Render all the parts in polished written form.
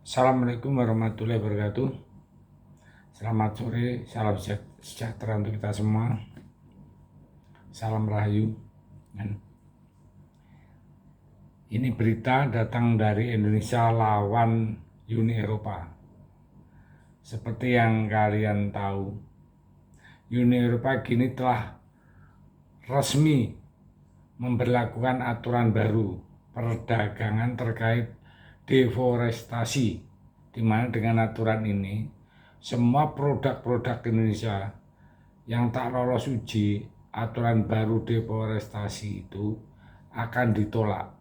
Assalamualaikum warahmatullahi wabarakatuh. Selamat sore, salam sejahtera untuk kita semua. Salam Rahayu. Ini berita datang dari Indonesia lawan Uni Eropa. Seperti yang kalian tahu, Uni Eropa kini telah resmi memberlakukan aturan baru perdagangan terkait deforestasi, di mana dengan aturan ini semua produk-produk Indonesia yang tak lolos uji aturan baru deforestasi itu akan ditolak.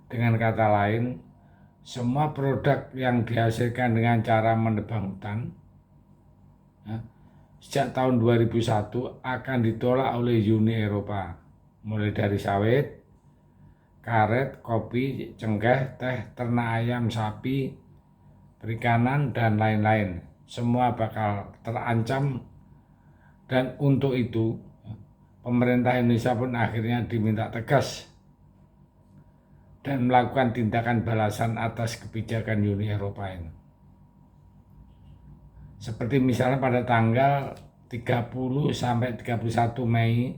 Dengan kata lain, semua produk yang dihasilkan dengan cara menebang hutan sejak tahun 2001 akan ditolak oleh Uni Eropa, mulai dari sawit, karet, kopi, cengkeh, teh, ternak ayam, sapi, perikanan, dan lain-lain. Semua bakal terancam, dan untuk itu pemerintah Indonesia pun akhirnya diminta tegas dan melakukan tindakan balasan atas kebijakan Uni Eropa ini. Seperti misalnya pada tanggal 30 sampai 31 Mei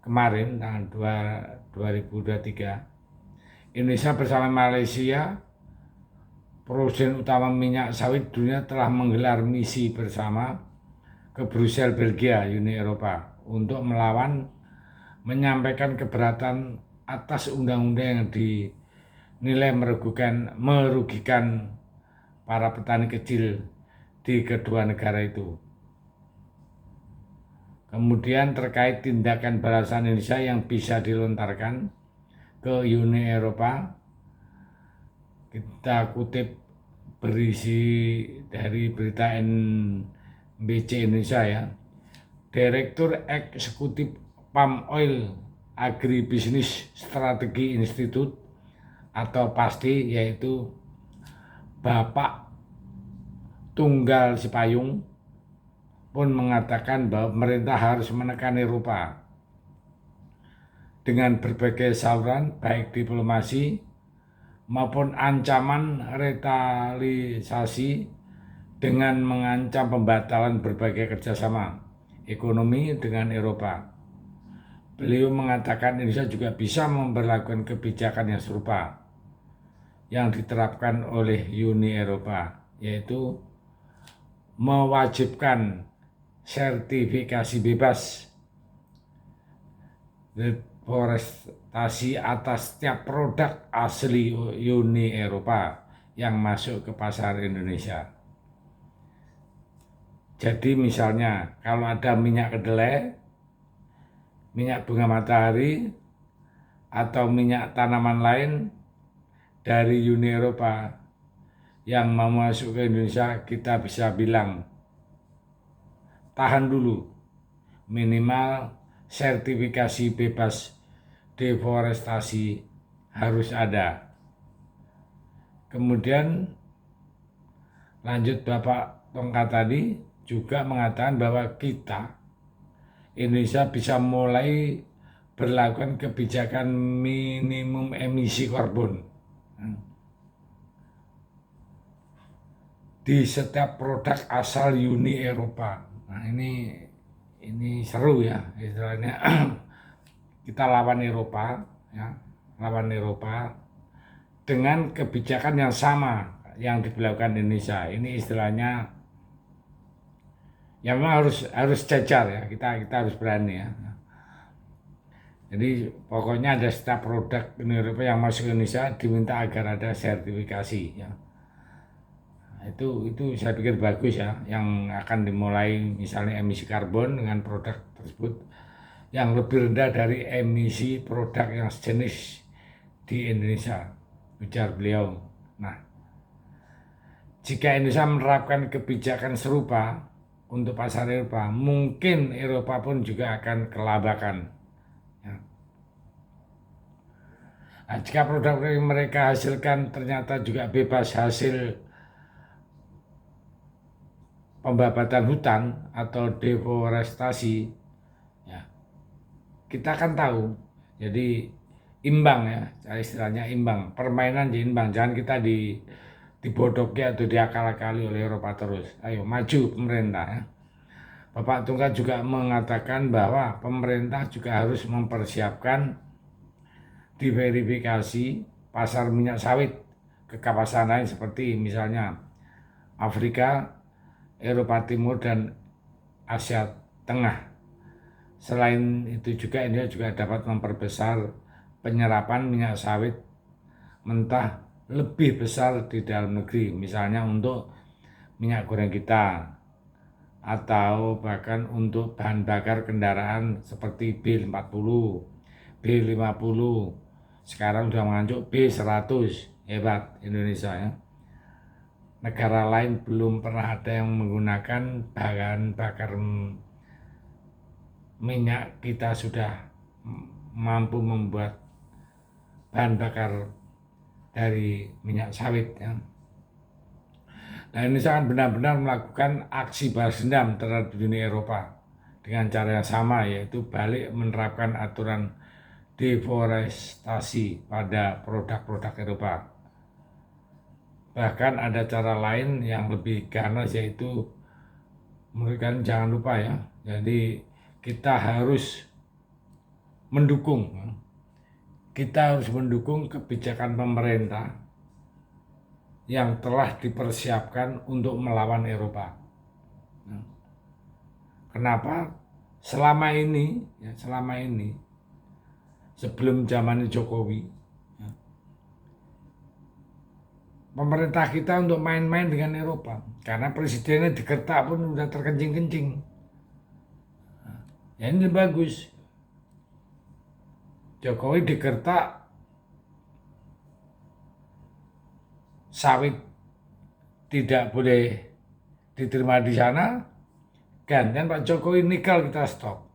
kemarin, tanggal 2023, Indonesia bersama Malaysia, produsen utama minyak sawit dunia, telah menggelar misi bersama ke Brussel, Belgia, Uni Eropa untuk menyampaikan keberatan atas undang-undang yang dinilai merugikan para petani kecil di kedua negara itu. Kemudian terkait tindakan balasan Indonesia yang bisa dilontarkan ke Uni Eropa, kita kutip berisi dari berita NBC Indonesia ya. Direktur Eksekutif Palm Oil Agribusiness Strategy Institute atau PASTI, yaitu Bapak Tunggal Sipayung, pun mengatakan bahwa pemerintah harus menekan Eropa dengan berbagai saluran, baik diplomasi maupun ancaman retaliasi, dengan mengancam pembatalan berbagai kerjasama ekonomi dengan Eropa. Beliau mengatakan Indonesia juga bisa memberlakukan kebijakan yang serupa yang diterapkan oleh Uni Eropa, yaitu mewajibkan sertifikasi bebas deforestasi atas setiap produk asli Uni Eropa yang masuk ke pasar Indonesia. Jadi misalnya kalau ada minyak kedelai, minyak bunga matahari, atau minyak tanaman lain dari Uni Eropa yang mau masuk ke Indonesia, kita bisa bilang tahan dulu, minimal sertifikasi bebas deforestasi harus ada. Kemudian lanjut Bapak Tongkat tadi juga mengatakan bahwa kita Indonesia bisa mulai berlakukan kebijakan minimum emisi karbon di setiap produk asal Uni Eropa. Nah, ini seru ya istilahnya. Kita lawan Eropa ya, lawan Eropa dengan kebijakan yang sama yang diberlakukan Indonesia. Ini istilahnya ya memang harus jajar ya, kita harus berani ya. Jadi pokoknya ada setiap produk Uni Eropa yang masuk ke Indonesia diminta agar ada sertifikasi ya. Itu saya pikir bagus ya, yang akan dimulai misalnya emisi karbon dengan produk tersebut yang lebih rendah dari emisi produk yang sejenis di Indonesia, ujar beliau. Nah, jika Indonesia menerapkan kebijakan serupa untuk pasar Eropa, mungkin Eropa pun juga akan kelabakan. Ya. Nah, jika produk yang mereka hasilkan ternyata juga bebas hasil pembabatan hutan atau deforestasi, ya, kita akan tahu. Jadi imbang ya, istilahnya imbang, permainan imbang, jangan kita dibodohi atau diakal-akali oleh Eropa terus. Ayo maju pemerintah ya. Bapak Tunggal juga mengatakan bahwa pemerintah juga harus mempersiapkan diverifikasi pasar minyak sawit ke kawasan lain seperti misalnya Afrika, Eropa Timur, dan Asia Tengah. Selain itu juga Indonesia juga dapat memperbesar penyerapan minyak sawit mentah lebih besar di dalam negeri, misalnya untuk minyak goreng kita atau bahkan untuk bahan bakar kendaraan seperti B40, B50, sekarang sudah mengancuk B100. Hebat Indonesia ya. Negara lain belum pernah ada yang menggunakan bahan bakar minyak, kita sudah mampu membuat bahan bakar dari minyak sawit ya. Nah, Indonesia akan benar-benar melakukan aksi balas dendam terhadap Uni Eropa dengan cara yang sama, yaitu balik menerapkan aturan deforestasi pada produk-produk Eropa. Bahkan ada cara lain yang lebih ganas, yaitu menurut kalian jangan lupa ya, jadi kita harus mendukung kebijakan pemerintah yang telah dipersiapkan untuk melawan Eropa. Kenapa? Selama ini sebelum zaman Jokowi, pemerintah kita untuk main-main dengan Eropa, karena presidennya digertak pun udah terkencing-kencing. Ya ini bagus. Jokowi digertak sawit tidak boleh diterima di sana, gantian Pak Jokowi nikel kita stop.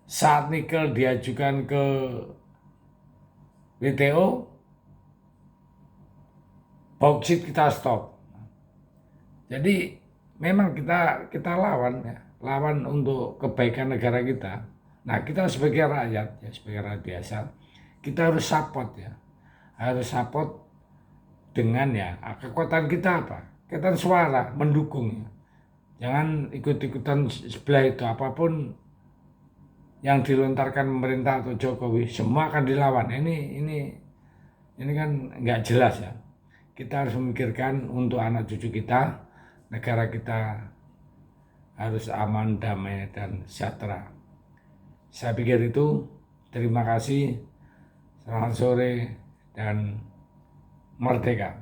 Saat nikel diajukan ke WTO, bauksit kita stop. Jadi memang kita lawan untuk kebaikan negara kita. Nah, kita sebagai rakyat ya, sebagai rakyat biasa, kita harus support ya, harus support dengan ya kekuatan kita apa? Kekuatan suara, mendukung ya. Jangan ikut-ikutan sebelah itu, apapun yang dilontarkan pemerintah atau Jokowi semua akan dilawan. Ini kan nggak jelas ya. Kita harus memikirkan untuk anak cucu kita, negara kita harus aman, damai, dan sejahtera. Saya pikir itu. Terima kasih. Selamat sore dan merdeka.